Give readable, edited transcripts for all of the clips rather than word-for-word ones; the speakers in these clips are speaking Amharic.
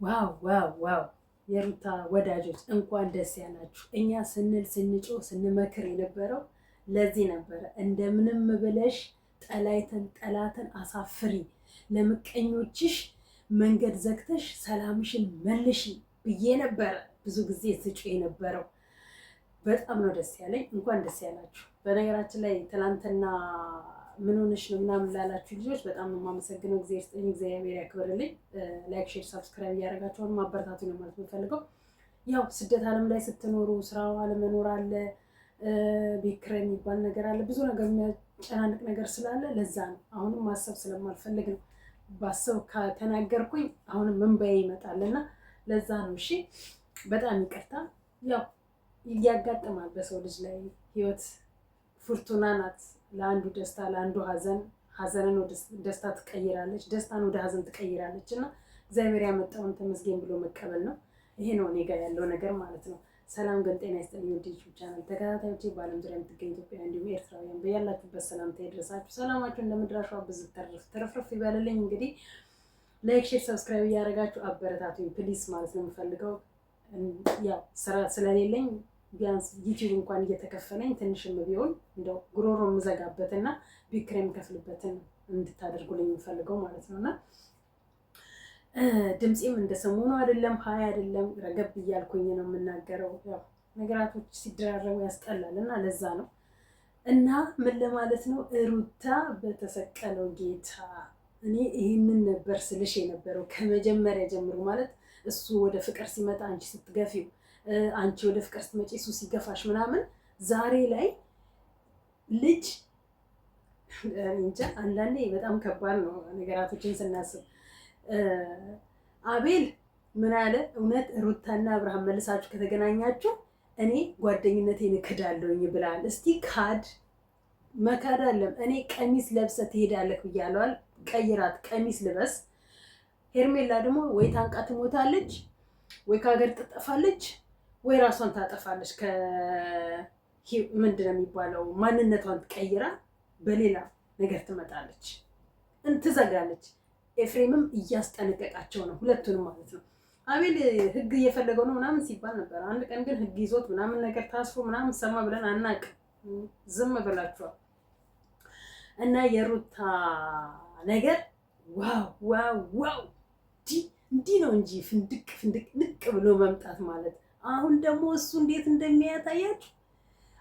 ዋው ዋው ዋው! የሩታ ወዳጆች እንኳን ደስ ያላችሁ። እኛ ስንል ስንጮህ ስንመክር የነበረው ለዚህ ነበረ። እንደምንም ብለሽ ጠላትን አሳፍሪ፣ ለምቀኞችሽ መንገድ ዘግተሽ ሰላምሽን መልሺ ብዬ ነበረ ብዙ ጊዜ ስጮህ የነበረው። በጣም ነው ደስ ያለኝ። እንኳን ደስ ያላችሁ። በነገራችን ላይ ትናንትና ምን ሆነሽ ነው ምናምን ላላችሁ ልጆች በጣም ነው የማመሰግነው። እግዚአብሔር ያክብርልኝ። ላይክ፣ ሼር፣ ሰብስክራይብ እያደረጋችሁን ማበረታቱ ነው ማለት የምፈልገው። ያው ስደት ዓለም ላይ ስትኖሩ ስራው አለመኖር አለ፣ ቤት ኪራይ የሚባል ነገር አለ፣ ብዙ ነገር የሚያጨናንቅ ነገር ስላለ ለዛ ነው። አሁንም ማሰብ ስለማልፈልግ ነው። ባሰብ ከተናገርኩኝ አሁንም እንባዬ ይመጣልና ለዛ ነው። እሺ በጣም ይቅርታ። ያው ያጋጥማል በሰው ልጅ ላይ ህይወት ፉርቱና ናት። ለአንዱ ደስታ ለአንዱ ሀዘን፣ ሀዘንን ወደ ደስታ ትቀይራለች፣ ደስታን ወደ ሀዘን ትቀይራለች። እና እግዚአብሔር ያመጣውን ተመስገን ብሎ መቀበል ነው። ይሄ ነው እኔ ጋር ያለው ነገር ማለት ነው። ሰላም ግን ጤና ይስጥልኝ ውድ ዩቲዩብ ቻናል ተከታታዮቼ፣ በዓለም ዙሪያ የምትገኙ ኢትዮጵያውያን እንዲሁም ኤርትራውያን በያላችሁበት ሰላምታ ይድረሳችሁ። ሰላማችሁ እንደምድራሹ ብዙ ተረፍረፍ ይበልልኝ። እንግዲህ ላይክ፣ ሼር፣ ሰብስክራይብ እያደረጋችሁ አበረታቱኝ ፕሊስ ማለት ነው የምፈልገው። ያው ስራ ስለሌለኝ ቢያንስ ዩቲዩብ እንኳን እየተከፈለኝ ትንሽም ቢሆን እንደው ጉሮሮ የምዘጋበትና ቢክሬ የምከፍልበትን እንድታደርጉልኝ የምፈልገው ማለት ነው። እና ድምፄም እንደ ሰሞኑ አይደለም፣ ሀይ አይደለም፣ ረገብ እያልኩኝ ነው የምናገረው። ያው ነገራቶች ሲደራረቡ ያስጠላል እና ለዛ ነው። እና ምን ለማለት ነው፣ ሩታ በተሰቀለው ጌታ እኔ ይህንን ነበር ስልሽ የነበረው ከመጀመሪያ ጀምሮ። ማለት እሱ ወደ ፍቅር ሲመጣ አንቺ ስትገፊው፣ አንቺ ወደ ፍቅር ስትመጪ እሱ ሲገፋሽ ምናምን። ዛሬ ላይ ልጅ እንጃ አንዳንዴ በጣም ከባድ ነው ነገራቶችን ስናስብ። አቤል ምን አለ? እውነት ሩታና አብርሃም መልሳችሁ ከተገናኛችሁ እኔ ጓደኝነቴን እክዳለሁኝ ብላል። እስቲ ካድ መካድ አለም። እኔ ቀሚስ ለብሰ ትሄዳለህ ብያለዋል። ቀይራት፣ ቀሚስ ልበስ። ሄርሜላ ደግሞ ወይ ታንቃ ትሞታለች፣ ወይ ከሀገር ትጠፋለች፣ ወይ ራሷን ታጠፋለች። ምንድን ነው የሚባለው? ማንነቷን ትቀይራ በሌላ ነገር ትመጣለች፣ ትዘጋለች። ኤፍሬምም እያስጠነቀቃቸው ነው፣ ሁለቱንም ማለት ነው። አቤል ህግ እየፈለገው ነው ምናምን ሲባል ነበር። አንድ ቀን ግን ህግ ይዞት ምናምን ነገር ታስፎ ምናምን ሰማ ብለን አናውቅም። ዝም ብላችኋል። እና የሩታ ነገር ዋው ዋው ዋው! እንዲህ ነው እንጂ ፍንድቅ ፍንድቅ ንቅ ብሎ መምጣት ማለት። አሁን ደግሞ እሱ እንዴት እንደሚያታያችሁ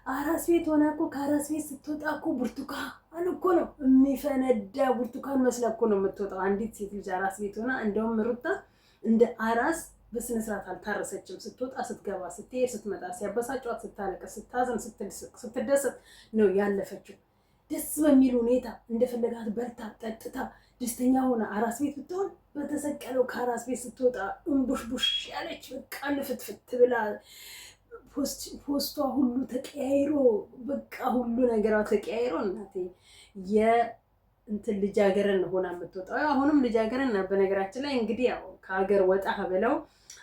አራስ ቤት ሆና እኮ ከአራስ ቤት ስትወጣ እኮ ብርቱካን እኮ ነው የሚፈነዳ። ብርቱካን መስላ እኮ ነው የምትወጣው አንዲት ሴት ልጅ አራስ ቤት ሆና። እንደውም ሩታ እንደ አራስ በስነ ስርዓት አልታረሰችም። ስትወጣ፣ ስትገባ፣ ስትሄድ፣ ስትመጣ፣ ሲያበሳጫት፣ ስታለቅስ፣ ስታዘን፣ ስትደሰት ነው ያለፈችው። ደስ በሚል ሁኔታ እንደፈለጋት በልታ ጠጥታ ደስተኛ ሆና አራስ ቤት ብትሆን፣ በተሰቀለው ከአራስ ቤት ስትወጣ እንቡሽቡሽ ያለች በቃ ልፍትፍት ብላ ፖስቷ ሁሉ ተቀያይሮ በቃ ሁሉ ነገሯ ተቀያይሮ እናቴ የእንትን ልጃገረን ሆና የምትወጣው። አሁንም ልጃገረን ነው በነገራችን ላይ። እንግዲህ ያው ከሀገር ወጣ ብለው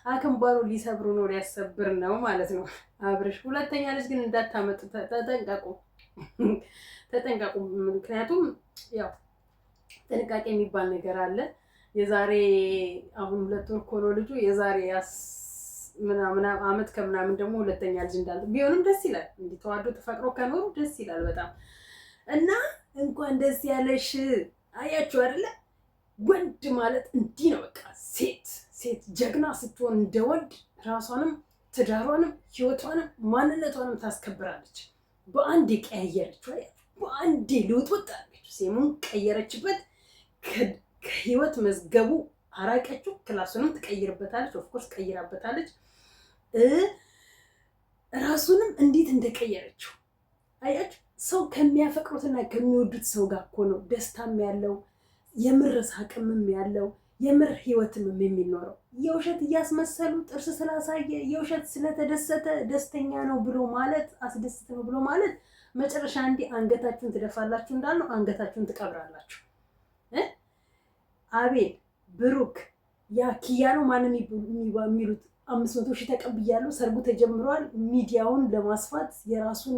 አክንባሉ ሊሰብሩ ነው፣ ሊያሰብር ነው ማለት ነው አብርሽ። ሁለተኛ ልጅ ግን እንዳታመጡ ተጠንቀቁ፣ ተጠንቀቁ። ምክንያቱም ያው ጥንቃቄ የሚባል ነገር አለ። የዛሬ አሁን 2 ወር እኮ ነው ልጁ። የዛሬ ምናምን አመት ከምናምን ደግሞ ሁለተኛ ልጅ እንዳለ ቢሆንም ደስ ይላል። እንዲህ ተዋዶ ተፈቅሮ ከኖሩ ደስ ይላል በጣም። እና እንኳን ደስ ያለሽ። አያችሁ አይደለ? ወንድ ማለት እንዲህ ነው በቃ። ሴት ጀግና ስትሆን እንደወንድ ራሷንም ትዳሯንም ህይወቷንም ማንነቷንም ታስከብራለች። በአንድ የቀያየረችው በአንዴ ልውጥውጥ አለች። ሴሙን ቀየረችበት፣ ከህይወት መዝገቡ አራቀችው። ክላሱንም ትቀይርበታለች፣ ኦፍኮርስ ቀይራበታለች። ራሱንም እንዴት እንደቀየረችው አያችሁ። ሰው ከሚያፈቅሩትና ከሚወዱት ሰው ጋር እኮ ነው ደስታም ያለው የምር ሳቅምም ያለው የምር ህይወትም የሚኖረው። የውሸት እያስመሰሉ ጥርስ ስላሳየ የውሸት ስለተደሰተ ደስተኛ ነው ብሎ ማለት፣ አስደስት ነው ብሎ ማለት መጨረሻ እንዲህ አንገታችሁን ትደፋላችሁ፣ እንዳልነው አንገታችሁን ትቀብራላችሁ። አቤል፣ ብሩክ፣ ያ ኪያ ነው ማንም የሚሉት 500 ሺህ ተቀብያለሁ፣ ሰርጉ ተጀምሯል። ሚዲያውን ለማስፋት የራሱን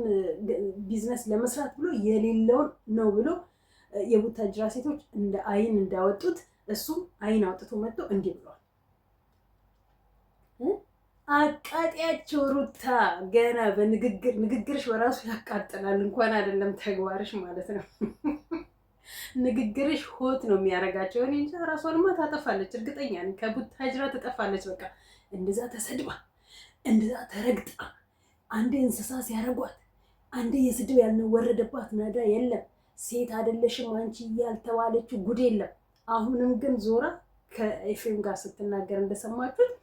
ቢዝነስ ለመስራት ብሎ የሌለውን ነው ብሎ የቡታጅራ ሴቶች እንደ አይን እንዳወጡት እሱም አይን አውጥቶ መጥቶ እንዲህ ብሏል። አቃጢያቸው ሩታ ገና ንግግርሽ በራሱ ያቃጥላል። እንኳን አይደለም ተግባርሽ ማለት ነው። ንግግርሽ ሆት ነው የሚያደርጋቸው። እኔ እንጃ ራሷንማ ታጠፋለች፣ እርግጠኛ ነኝ። ከቡታጅራ ትጠፋለች። በቃ እንደዛ ተሰድባ እንደዛ ተረግጣ፣ አንዴ እንስሳ ሲያረጓት፣ አንዴ የስድብ ያልወረደባት ናዳ የለም። ሴት አይደለሽም አንቺ ያልተባለችው ጉድ የለም። አሁንም ግን ዞራ ከኤፍሬም ጋር ስትናገር እንደሰማችሁት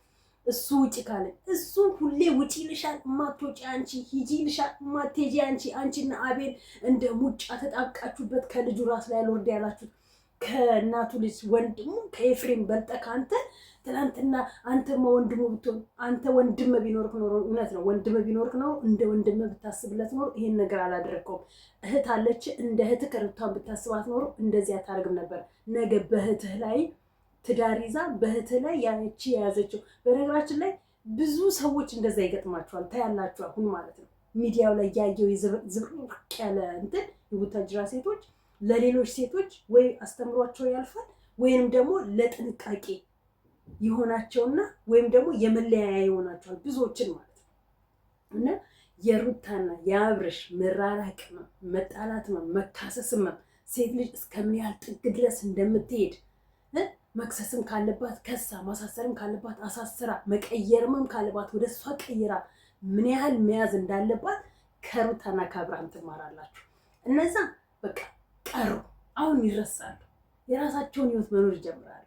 እሱ ውጪ ካለ እሱ ሁሌ ውጪ ይልሻል፣ ማትወጪ አንቺ፣ ሂጂ ይልሻል፣ ማትሄጂ አንቺ። አንቺና አቤል እንደ ሙጫ ተጣብቃችሁበት ከልጁ ራስ ላይ አልወርድ ያላችሁት ከእናቱ ልጅ ወንድሙ ከኤፍሬም በልጠ ከአንተ ትናንትና አንተማ ወንድሙ ብትሆን አንተ ወንድም ቢኖርክ ኖሮ እውነት ነው ወንድም ቢኖርክ ኖሮ እንደ ወንድም ብታስብለት ኖሮ ይሄን ነገር አላደረግከውም። እህት አለች እንደ እህትህ ከሩታን ብታስባት ኖሮ እንደዚህ አታደርግም ነበር። ነገ በእህትህ ላይ ትዳር ይዛ በእህትህ ላይ ያቺ የያዘችው። በነገራችን ላይ ብዙ ሰዎች እንደዛ ይገጥማቸዋል፣ ታያላችሁ አሁን ማለት ነው። ሚዲያው ላይ ያየው ዝብርቅ ያለ እንትን የቡታጅራ ሴቶች ለሌሎች ሴቶች ወይ አስተምሯቸው ያልፋል ወይንም ደግሞ ለጥንቃቄ ይሆናቸውና ወይም ደግሞ የመለያያ ይሆናቸዋል ብዙዎችን ማለት ነው። እና የሩታና የአብርሽ መራራቅ መጣላት መካሰስ ሴት ልጅ እስከምን ያህል ጥግ ድረስ እንደምትሄድ መክሰስም ካለባት ከሳ፣ ማሳሰርም ካለባት አሳስራ፣ መቀየርምም ካለባት ወደ እሷ ቀይራ ምን ያህል መያዝ እንዳለባት ከሩታና ከአብርሃም ትማራላችሁ። እነዛ በቃ ቀሩ፣ አሁን ይረሳሉ፣ የራሳቸውን ህይወት መኖር ይጀምራሉ።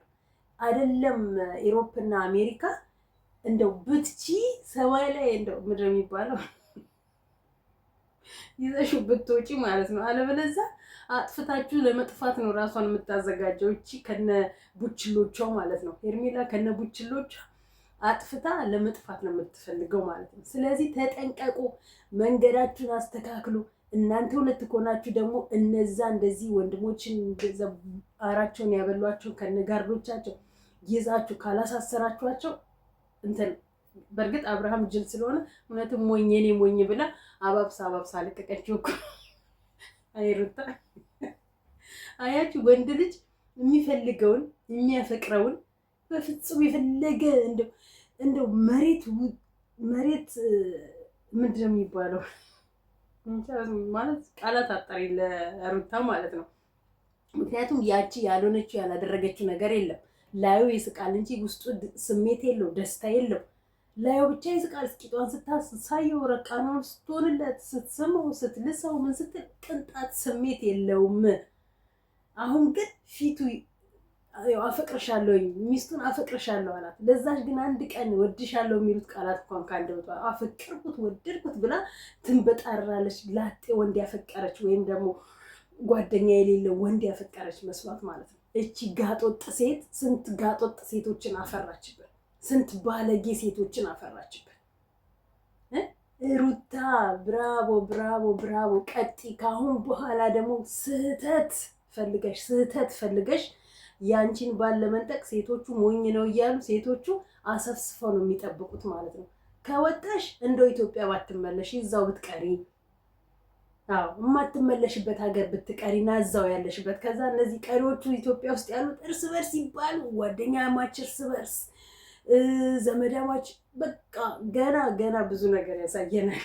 አይደለም ኢሮፕና አሜሪካ እንደው ብትቺ ሰማይ ላይ እንደው ምድር የሚባለው ይዘሽ ብትወጪ ማለት ነው። አለበለዚያ አጥፍታችሁ ለመጥፋት ነው ራሷን የምታዘጋጀው። እቺ ከነ ቡችሎቿ ማለት ነው። ሄርሜላ ከነ ቡችሎቿ አጥፍታ ለመጥፋት ነው የምትፈልገው ማለት ነው። ስለዚህ ተጠንቀቁ፣ መንገዳችሁን አስተካክሉ። እናንተ ሁለት ከሆናችሁ ደግሞ እነዛ እንደዚህ ወንድሞችን አራቸውን ያበሏቸው ከነጋርዶቻቸው ይዛችሁ ካላሳሰራችኋቸው እንትን በእርግጥ አብርሃም ጅል ስለሆነ እውነትም ሞኝ እኔ ሞኝ ብላ አባብሳ አለቀቀችው እኮ። አይሩታ አያችሁ፣ ወንድ ልጅ የሚፈልገውን የሚያፈቅረውን በፍጹም የፈለገ እንደው መሬት ምንድን ነው የሚባለው ማለት ቃላት አጣሪ ለሩታ ማለት ነው። ምክንያቱም ያቺ ያልሆነችው ያላደረገችው ነገር የለም። ላዩ ይስቃል እንጂ ውስጡ ስሜት የለው፣ ደስታ የለው። ላዩ ብቻ ይስቃል። እስቂጧን ስታሳየው ረቃናውን ስትሆንለት ስትስመው ስትልሰው ምን ስትል ቅንጣት ስሜት የለውም። አሁን ግን ፊቱ አፈቅርሻለሁ ሚስቱን አፈቅርሻለሁ አላት። ለዛሽ ግን አንድ ቀን ወድሻለሁ የሚሉት ቃላት እንኳን ካንደበቷ አፈቅርኩት ወደድኩት ብላ ትንበጣራለች። ላጤ ወንድ ያፈቀረች ወይም ደግሞ ጓደኛ የሌለው ወንድ ያፈቀረች መስሏት ማለት ነው። እቺ ጋጦጥ ሴት ስንት ጋጦጥ ሴቶችን አፈራችበት፣ ስንት ባለጌ ሴቶችን አፈራችበት። ሩታ ብራቮ ብራቮ ብራቮ፣ ቀጢ። ካሁን በኋላ ደግሞ ስህተት ፈልገሽ ያንቺን ባል ለመንጠቅ ሴቶቹ ሞኝ ነው እያሉ ሴቶቹ አሰፍስፈው ነው የሚጠብቁት ማለት ነው። ከወጣሽ እንደው ኢትዮጵያ ባትመለሽ እዛው ብትቀሪ፣ የማትመለሽበት ሀገር ብትቀሪና እዛው ያለሽበት። ከዛ እነዚህ ቀሪዎቹ ኢትዮጵያ ውስጥ ያሉት እርስ በርስ ይባሉ ጓደኛ ማች፣ እርስ በርስ ዘመዳማች፣ በቃ ገና ብዙ ነገር ያሳየናል።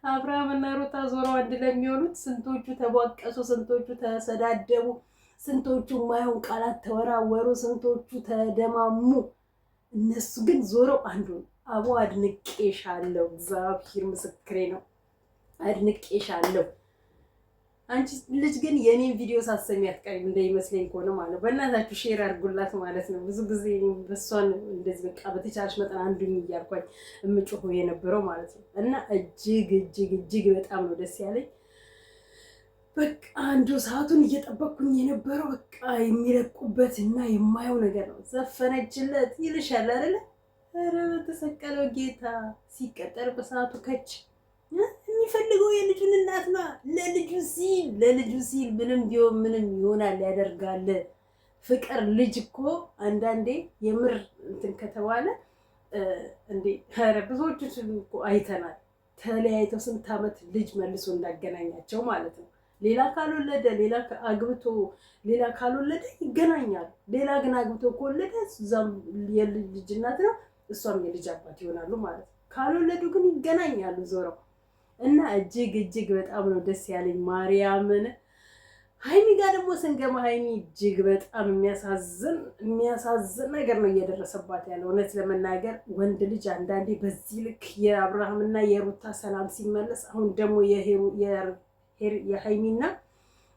አብርሃም እና ሩታ ዞረው አንድ ለሚሆኑት ስንቶቹ ተቧቀሱ፣ ስንቶቹ ተሰዳደቡ፣ ስንቶቹ የማይሆን ቃላት ተወራወሩ፣ ስንቶቹ ተደማሙ። እነሱ ግን ዞረው አንዱ አቦ አድንቄሻለሁ፣ እግዚአብሔር ምስክሬ ነው፣ አድንቄሻለሁ። አንቺ ልጅ ግን የኔን ቪዲዮ ሳሰሚ አትቀሪም እንደሚመስለኝ ከሆነ ማለት ነው። በእናታችሁ ሼር አድርጉላት ማለት ነው። ብዙ ጊዜ በሷን እንደዚህ በቃ በተቻለሽ መጠን አንዱኝ እያልኳኝ የምጮሁ የነበረው ማለት ነው። እና እጅግ በጣም ነው ደስ ያለኝ። በቃ አንዱ ሰዓቱን እየጠበቅኩኝ የነበረው በቃ የሚለቁበት እና የማየው ነገር ነው። ዘፈነችለት ይልሻል አይደለ? ኧረ በተሰቀለው ጌታ ሲቀጠር በሰዓቱ ከች የሚፈልገው የልጁን እናት ነው። ለልጁ ሲል ምንም ቢሆን ምንም ይሆናል ያደርጋል። ፍቅር ልጅ እኮ አንዳንዴ የምር እንትን ከተባለ እንዴ ኧረ ብዙዎቹ እኮ አይተናል። ተለያይተው ስንት ዓመት ልጅ መልሶ እንዳገናኛቸው ማለት ነው። ሌላ ካልወለደ አግብቶ ሌላ ካልወለደ ይገናኛሉ። ሌላ ግን አግብቶ ከወለደ እዛም የልጅ እናት ነው፣ እሷም የልጅ አባት ይሆናሉ ማለት ነው። ካልወለዱ ግን ይገናኛሉ ዞረው እና እጅግ በጣም ነው ደስ ያለኝ ማርያምን። ሀይሚ ጋር ደግሞ ስንገባ ሀይሚ እጅግ በጣም የሚያሳዝን ነገር ነው እየደረሰባት ያለው። እውነት ለመናገር ወንድ ልጅ አንዳንዴ በዚህ ልክ የአብርሃምና የሩታ ሰላም ሲመለስ፣ አሁን ደግሞ የሀይሚና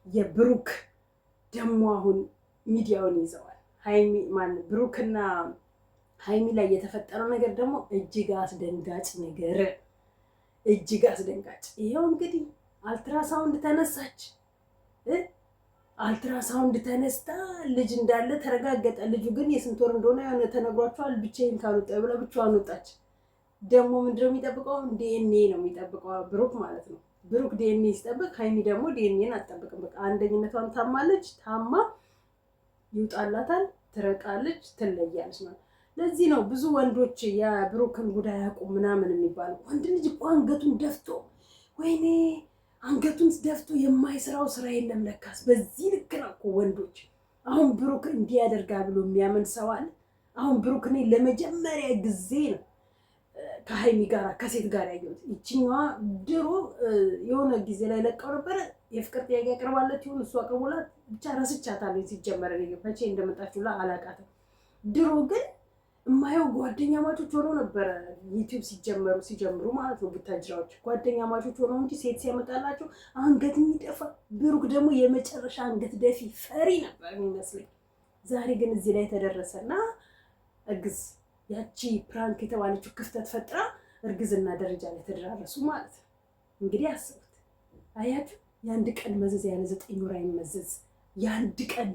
የብሩክ ደግሞ አሁን ሚዲያውን ይዘዋል። ብሩክና ሀይሚ ላይ የተፈጠረው ነገር ደግሞ እጅግ አስደንጋጭ ነገር፣ እጅግ አስደንጋጭ። ይኸው እንግዲህ አልትራሳውንድ ተነሳች። አልትራሳውንድ ተነስታ ልጅ እንዳለ ተረጋገጠ። ልጁ ግን የስንት ወር እንደሆነ ያው ተነግሯቸዋል። ብቻዬን ካልወጣ ብላ ብቻዋን ወጣች። ደግሞ ምንድነው የሚጠብቀው? ዲኤንኤ ነው የሚጠብቀው ብሩክ ማለት ነው። ብሩክ ዲኤንኤ ሲጠብቅ ሀይሚ ደግሞ ዲኤንኤን አትጠብቅም። በቃ አንደኝነቷን ታማለች። ታማ ይውጣላታል፣ ትረቃለች፣ ትለያለች ማለት። ለዚህ ነው ብዙ ወንዶች የብሩክን ጉዳይ ያውቁም ምናምን የሚባለው። ወንድ ልጅ እኮ አንገቱን ደፍቶ ወይኔ አንገቱን ደፍቶ የማይሰራው ስራ የለም ለካስ። በዚህ ልክ ነው እኮ ወንዶች። አሁን ብሩክ እንዲህ ያደርጋል ብሎ የሚያምን ሰው አለ? አሁን ብሩክ እኔ ለመጀመሪያ ጊዜ ነው ከሀይሚ ጋር ከሴት ጋር ያየሁት። ይችኛዋ ድሮ የሆነ ጊዜ ላይ ለቀው ነበረ። የፍቅር ጥያቄ ያቀርባለት ይሁን እሱ አቅርቦላት ብቻ ረስቻታለሁ። ሲጀመር መቼ እንደመጣችሁላ አላውቃትም። ድሮ ግን የማየው ጓደኛ ማቾች ሆነው ነበረ ዩቲዩብ ሲጀምሩ ማለት ነው። ቡታጅራዎች ጓደኛ ማቾች ሆነው እንጂ ሴት ሲያመጣላቸው አንገት የሚደፋ። ብሩክ ደግሞ የመጨረሻ አንገት ደፊ ፈሪ ነበር የሚመስለኝ። ዛሬ ግን እዚህ ላይ ተደረሰና እርግዝ ያቺ ፕራንክ የተባለችው ክፍተት ፈጥራ እርግዝና ደረጃ ላይ ተደራረሱ ማለት ነው። እንግዲህ አስቡት፣ አያችሁ፣ የአንድ ቀን መዘዝ ያለ 9 ወር አይመዘዝ። የአንድ ቀን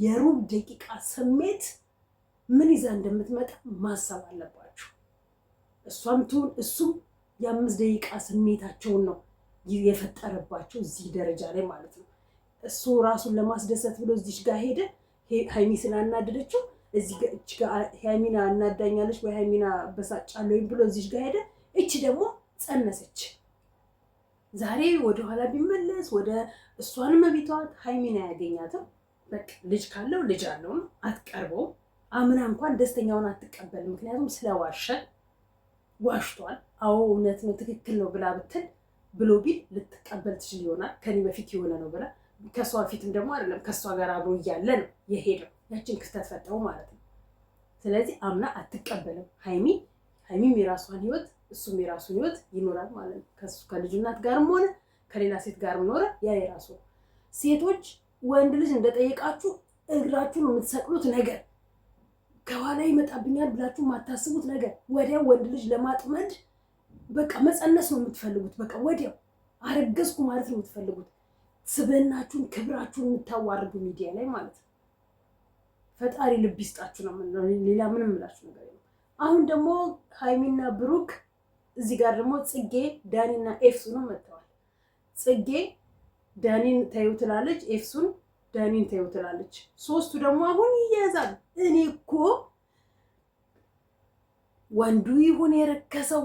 የሩብ ደቂቃ ስሜት ምን ይዛ እንደምትመጣ ማሰብ አለባችሁ። እሷም ትሁን እሱም የ5 ደቂቃ ስሜታቸውን ነው የፈጠረባቸው እዚህ ደረጃ ላይ ማለት ነው። እሱ ራሱን ለማስደሰት ብሎ እዚች ጋር ሄደ። ሀይሚ ስላናደደችው እዚህ ጋር ሀይሚና እናዳኛለች ወይ ሀይሚና በሳጫለሁ ብሎ እዚች ጋር ሄደ። እቺ ደግሞ ጸነሰች። ዛሬ ወደኋላ ቢመለስ ወደ እሷንም ቤቷት ሀይሚና ያገኛትም። በቃ ልጅ ካለው ልጅ አለው ነው፣ አትቀርበውም። አምና እንኳን ደስተኛውን አትቀበልም። ምክንያቱም ስለዋሸ ዋሽቷል። አዎ እውነት ነው ትክክል ነው ብላ ብትል ብሎ ቢል ልትቀበል ትችል ይሆናል። ከኔ በፊት የሆነ ነው ብላ ከሷ በፊትም ደግሞ አይደለም ከሷ ጋር አብሮ እያለ ነው የሄደው። ያችን ክፍተት ፈጠው ማለት ነው። ስለዚህ አምና አትቀበልም። ሀይሚም የራሷን ህይወት እሱም የራሱን ህይወት ይኖራል ማለት ነው። ከልጁ እናት ጋርም ሆነ ከሌላ ሴት ጋርም ኖረ ያ የራሱ። ሴቶች ወንድ ልጅ እንደጠየቃችሁ እግራችሁን የምትሰቅሉት ነገር ከኋላ ይመጣብኛል ብላችሁ የማታስቡት ነገር ወዲያው ወንድ ልጅ ለማጥመድ በቃ መጸነስ ነው የምትፈልጉት። በቃ ወዲያው አረገዝኩ ማለት ነው የምትፈልጉት። ስብዕናችሁን ክብራችሁን የምታዋርዱ ሚዲያ ላይ ማለት ነው። ፈጣሪ ልብ ይስጣችሁ ነው የምንለው። ሌላ ምንም ምላችሁ ነገር የለም። አሁን ደግሞ ሀይሚና ብሩክ እዚህ ጋር ደግሞ ጽጌ ዳኒና ኤፍሱንም መጥተዋል። ጽጌ ዳኒን ተይው ትላለች፣ ኤፍሱን ዳኒን ተይው ትላለች። ሶስቱ ደግሞ አሁን ይያዛል። እኔ እኮ ወንዱ ይሁን የረከሰው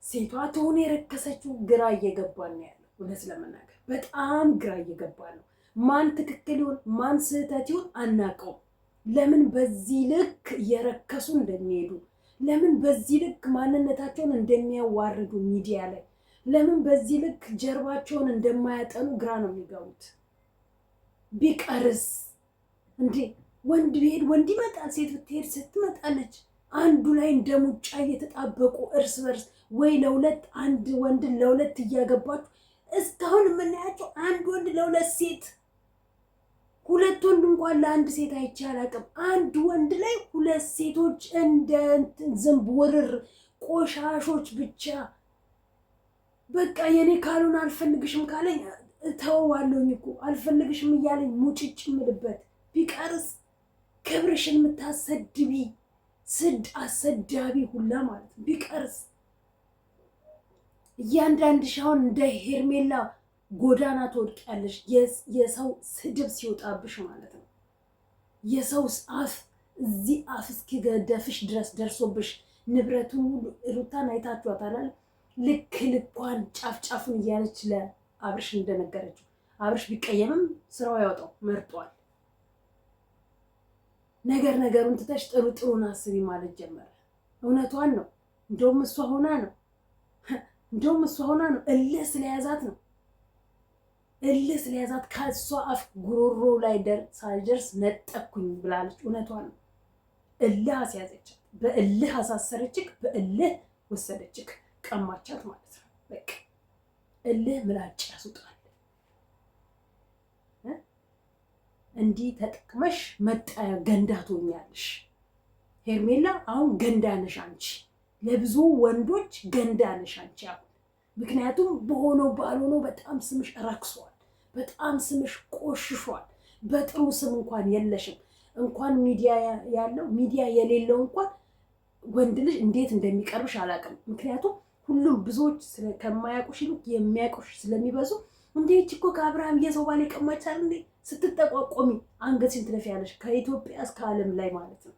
ሴቷ ትሁን የረከሰችው ግራ እየገባን ነው ያለው። እውነት ለመናገር በጣም ግራ እየገባ ነው። ማን ትክክል ይሁን ማን ስህተት ይሁን አናውቀውም። ለምን በዚህ ልክ እየረከሱ እንደሚሄዱ፣ ለምን በዚህ ልክ ማንነታቸውን እንደሚያዋርዱ ሚዲያ ላይ፣ ለምን በዚህ ልክ ጀርባቸውን እንደማያጠኑ ግራ ነው የሚገቡት። ቢቀርስ እንዴ ወንድ ቢሄድ ወንድ ይመጣል፣ ሴት ብትሄድ ሴት ትመጣለች። አንዱ ላይ እንደ ሙጫ እየተጣበቁ እርስ በርስ ወይ ለሁለት አንድ ወንድ ለሁለት እያገባችሁ እስካሁን የምናያቸው አንድ ወንድ ለሁለት ሴት፣ ሁለት ወንድ እንኳን ለአንድ ሴት አይቼ አላውቅም። አንድ ወንድ ላይ ሁለት ሴቶች እንደ ዝንብ ውርር ቆሻሾች ብቻ። በቃ የኔ ካልሆነ አልፈልግሽም ካለኝ እተወዋለሁኝ እኮ አልፈልግሽም እያለኝ ሙጭጭ ምልበት። ቢቀርስ ክብርሽን የምታሰድቢ አሰዳቢ ሁላ ማለት ነው። ቢቀርስ እያንዳንድሽ አሁን እንደ ሄርሜላ ጎዳና ትወድቂያለሽ። የሰው ስድብ ሲወጣብሽ ማለት ነው። የሰው አፍ እዚህ አፍ እስኪገደፍሽ ድረስ ደርሶብሽ ንብረቱን ሁሉ ሩታን አይታችኋታል። ልክ ልኳን ጫፍጫፉን እያለች ለአብርሽ እንደነገረችው አብርሽ ቢቀየምም ስራው ያወጣው መርጧል። ነገሩን ትተሽ ጥሩን አስቢ ማለት ጀመረ። እውነቷን ነው። እንደውም እሷ ሆና ነው እልህ ስለያዛት ነው። እልህ ስለያዛት ከእሷ አፍ ጉሮሮ ላይ ሳይደርስ ነጠኩኝ ብላለች። እውነቷን ነው። እልህ አስያዘቻት፣ በእልህ አሳሰረችክ፣ በእልህ ወሰደችክ፣ ቀማቻት ማለት ነው። በቃ እልህ ምላጭ ያስውጣል። እንዲህ ተጠቅመሽ መጣያ ገንዳ ትሆኛለሽ ሄርሜላ። አሁን ገንዳ ነሽ አንቺ፣ ለብዙ ወንዶች ገንዳ ነሽ አንቺ አሁን። ምክንያቱም በሆነው ባልሆነው በጣም ስምሽ ረክሷል፣ በጣም ስምሽ ቆሽሿል። በጥሩ ስም እንኳን የለሽም። እንኳን ሚዲያ ያለው ሚዲያ የሌለው እንኳን ወንድ ልጅ እንዴት እንደሚቀርብሽ አላውቅም። ምክንያቱም ሁሉም ብዙዎች ከማያውቁሽ ይልቅ የሚያውቁሽ ስለሚበዙ እንዴት እኮ ከአብርሃም የሰው ባል የቀማቻል እንዴ ስትጠቋቆሚ አንገትሽን ትደፊያለሽ። ከኢትዮጵያ እስከ ዓለም ላይ ማለት ነው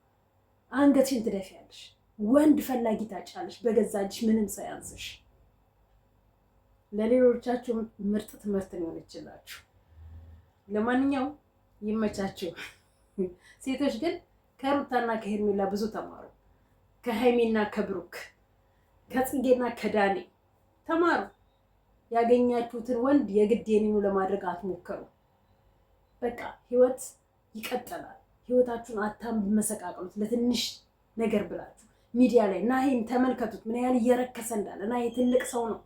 አንገትሽን ትደፊያለሽ። ወንድ ፈላጊ ታጫለሽ በገዛ እጅሽ ምንም ሳያንስሽ። ለሌሎቻችሁ ምርጥ ትምህርት ሊሆን ይችላችሁ። ለማንኛውም ይመቻችሁ። ሴቶች ግን ከሩታና ከሄርሜላ ብዙ ተማሩ። ከሃይሜና ከብሩክ ከጽጌና ከዳኔ ተማሩ። ያገኛችሁትን ወንድ የግድ የኔኑ ለማድረግ አትሞክሩ። በቃ ህይወት ይቀጥላል። ህይወታችሁን አታመሰቃቅሉት ለትንሽ ነገር ብላችሁ። ሚዲያ ላይ ናሂን ተመልከቱት፣ ምን ያህል እየረከሰ እንዳለ። ናሂ ትልቅ ሰው ነው፣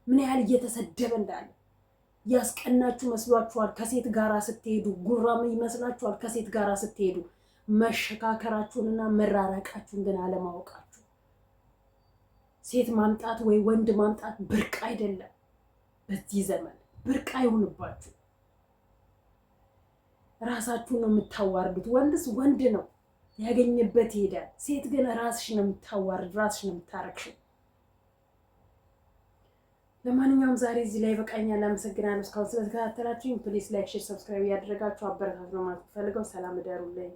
ምን ያህል እየተሰደበ እንዳለ። ያስቀናችሁ መስሏችኋል ከሴት ጋራ ስትሄዱ፣ ጉራም ይመስላችኋል ከሴት ጋራ ስትሄዱ። መሸካከራችሁንና መራራቃችሁን ግን አለማወቃችሁ። ሴት ማምጣት ወይ ወንድ ማምጣት ብርቅ አይደለም። በዚህ ዘመን ብርቅ አይሆንባችሁ። ራሳችሁን ነው የምታዋርዱት። ወንድስ ወንድ ነው ያገኘበት ይሄዳል። ሴት ግን ራስሽ ነው የምታዋርድ፣ ራስሽ ነው የምታረክሽው። ለማንኛውም ዛሬ እዚህ ላይ በቃኛል። አመሰግናለሁ እስካሁን ስለተከታተላችሁኝ። ፕሊስ ላይክ፣ ሼር፣ ሰብስክራይብ እያደረጋችሁ አበረታቱ ነው ማለት ፈልገው። ሰላም እደሩልኝ።